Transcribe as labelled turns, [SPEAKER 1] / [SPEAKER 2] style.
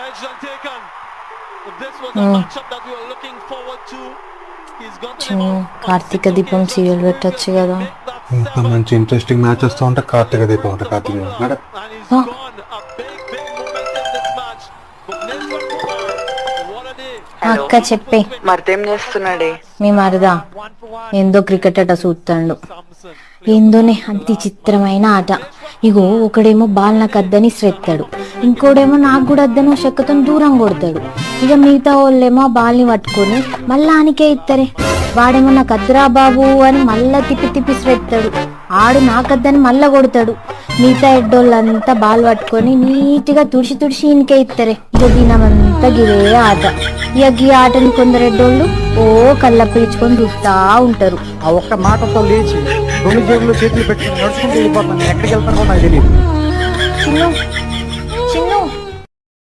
[SPEAKER 1] edged and taken. This was a matchup that we were looking forward to. He's got the name of
[SPEAKER 2] Karthika దీపం serial పెట్టొచ్చు కదా.
[SPEAKER 3] ఇంత మంచి interesting match వస్తూ ఉంటే కార్తీక దీపం అంటే కార్తీక దీపం
[SPEAKER 1] and he's gone a big moment in this match. Bhuvneshwar Kumar, what a day.
[SPEAKER 2] అక్క చెప్పే.
[SPEAKER 4] మరిదేం చేస్తున్నాడే?
[SPEAKER 2] మీ మరదా ఏందో క్రికెట్ అట చూస్తాడు. ఏందోనే అంత చిత్రమైన ఆట. ఇగో ఒకడేమో బాల్ నాకు అద్దని శ్రెత్తాడు, ఇంకోడేమో నాకు కూడా అద్దను చెక్కతో దూరం కొడతాడు. ఇక మిగతా వాళ్ళేమో ఆ బాల్ని పట్టుకొని మళ్ళా ఆనికే ఇస్తారే. వాడేమో నాకు అద్దరా బాబు అని మళ్ళా తిప్పి తిప్పి శ్రెత్తాడు. ఆడు నాకద్దని మళ్ళా కొడతాడు. మిగతా ఎడ్డోళ్ళంతా బాల్ పట్టుకొని నీట్గా తుడిచి తుడిచి ఈయనకే ఇస్తారే. ఇక దినమంతా గిరే ఆట. ఇక గీ ఆటని కొందరు ఎడ్డోళ్ళు ఓ కళ్ళ పీల్చుకొని చూస్తా ఉంటారు.
[SPEAKER 5] ఆ ఒక్క మాటతో లేచి రెండు జేబులు చేతులు పెట్టుకుని నడుచుకుంటూ వెళ్ళిపోతున్నాను. ఎక్కడికి వెళ్తానో నాకు తెలియదు.